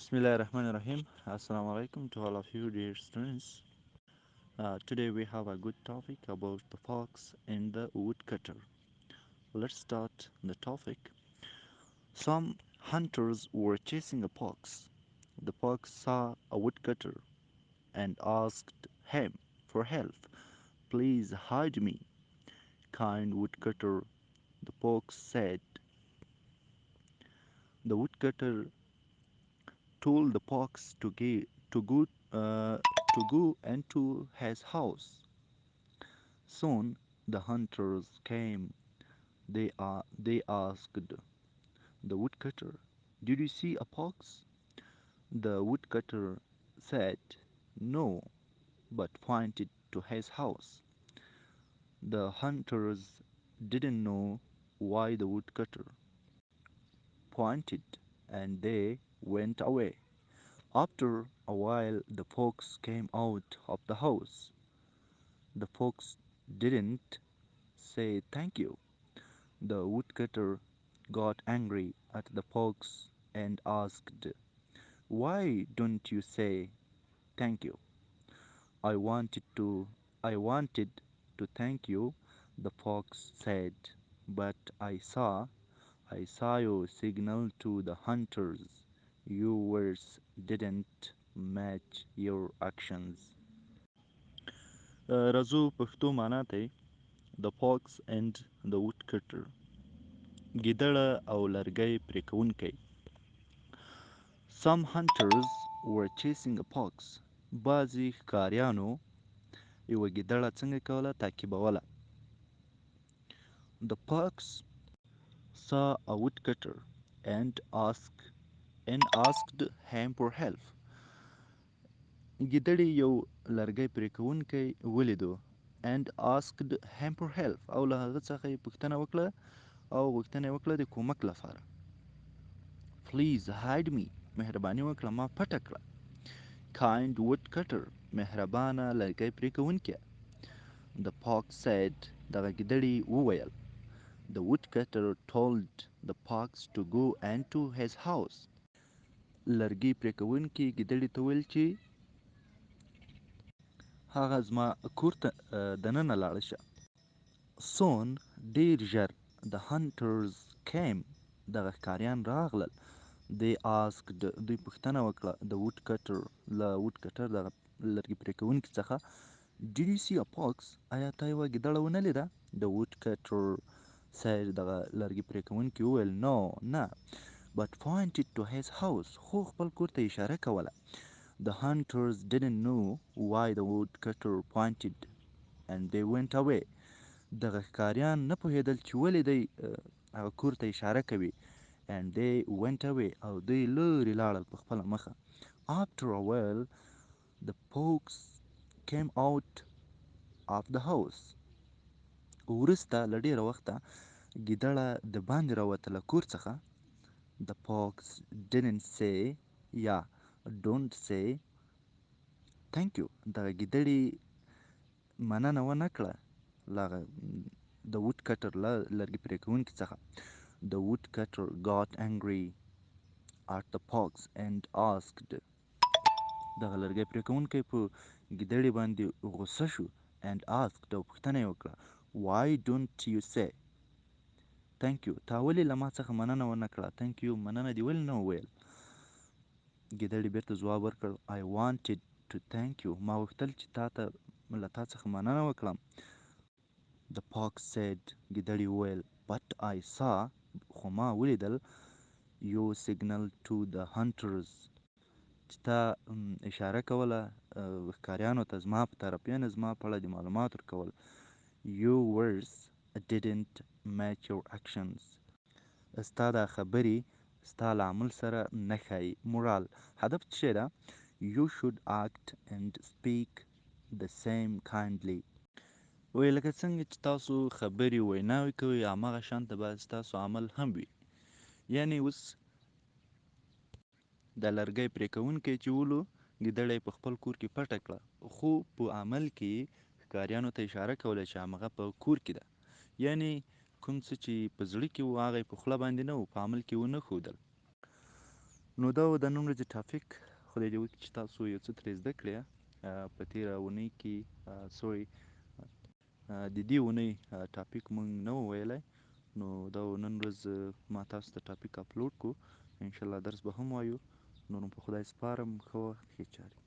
Bismillahirrahmanirrahim. Assalamu alaikum to all of you, dear students. Today we have a good topic about the fox and the woodcutter. Let's start the topic. Some hunters were chasing a fox. The fox saw a woodcutter and asked him for help. Please hide me, kind woodcutter, the fox said. The woodcutter told the fox to go into his house. Soon the hunters came. They asked the woodcutter, "Did you see a fox?" The woodcutter said, "No," but pointed to his house. The hunters didn't know why the woodcutter pointed, and they went away. After a while, the fox came out of the house. The fox didn't say thank you. The woodcutter got angry at the fox and asked, "Why don't you say thank you?" I wanted to I wanted to thank you, the fox said, but I saw you signal to the hunters. Your words didn't match your actions. راځو پښتو معنا ته The fox and the woodcutter. ګیدړه او لرګی پرې کوونکی. Some hunters were chasing a fox. بعضی ښکاریانو یوه ګیدړه څنګه کوله؟ تعقیبوله. The fox saw a woodcutter and asked him for help. ګیدړې یو لرګی پرې کوونکی ولیدو and asked him for help او له هغه څخه یې پوښتنه وکړه او غوښتنه یې وکړه د کومک لپاره. Please hide me. مهرباني وکړه ما پټه کړه. Kind woodcutter. مهربانه لرګی پرې کوونکې. The fox said. دغه ګیدړې وویل. The woodcutter told the fox to go into his house. لرګي پرې کوونکي ګیدړې ته وویل چې هغه زما کور ته دننه لاړه شه. Soon ډېر ژر the hunters came. دغه ښکاریان راغلل. They asked دوی پوښتنه وکړه د woodcutter دغه لرګي پرې کوونکي څخه Did you see a fox? آیا تا یوه ګیدړه ونه لیده؟ The woodcutter said دغه لرګي پرې کوونکي وویل No نه but pointed to his house خو خپل کور ته اشاره کوله. The hunters didn't know why the woodcutter pointed and they went away. دغه ښکاریان نه پوهېدل چې ولې دی هغه کور ته اشاره کوي and they went away او دوی لرې لاړل په خپله مخه. After a while the fox came out of the house. وروسته له ډېره وخته ګیدړه د باندې راوتله کور څخه. The fox didn't say یا don't say thank you. دغه ګیدړې مننه ونه کړه له د woodcutter لرګي پرې کوونکي څخه. The woodcutter got angry at the fox and asked. دغه لرګی پرې کوونکی په ګیدړې باندې غوسه شو and asked او پوښتنه یې وکړه Why don't you say thank you؟ تا ولې له ما څخه مننه ونه کړه؟ thank you مننه دې ولې نه وویل؟ ګیدړې بیرته ځواب ورکړ I wanted to thank you. ما غوښتل چې له تا څخه مننه وکړم. The fox said. ګیدړې وویل But I saw خو ما ولیدل you signal to the hunters چې تا اشاره کوله ښکاریانو ته زما په طرف یعنې زما په اړه دې معلومات ورکول. Your words didn't match your actions. ستا دا خبرې ستا له عمل سره نه ښایي. مورال هدف څه شی ده؟ You should act and speak the same kindly. وایي لکه څنګه چې تاسو خبرې ویناوې کوئ هماغه شانته باید ستاسو عمل هم وي. یعنې اوس د لرګی پرې کوونکی چې ولو ګیدړه یې په خپل کور کې پټه کړه خو په عمل کې ښکاریانو ته اشاره کوله چې همغه په کور کې ده. یعنې کوم څه چې په زړه کې و هغه یې په خوله باندې نه و په عمل کې ونه ښودل. نو دا و د نن ورځې ټاپک. خدای دې وکړي چې تاسو یو څه ترې زده کړئ. په تېره اونۍ کې سوري د دې اونۍ ټاپک مونږ نه و ویلی، نو دا نن ورځ ما تاسو ته ټاپک اپلوډ کړو. انشاءالله درس به هم وایو. نو په خدای سپارم، ښه وخت، ښې چارې.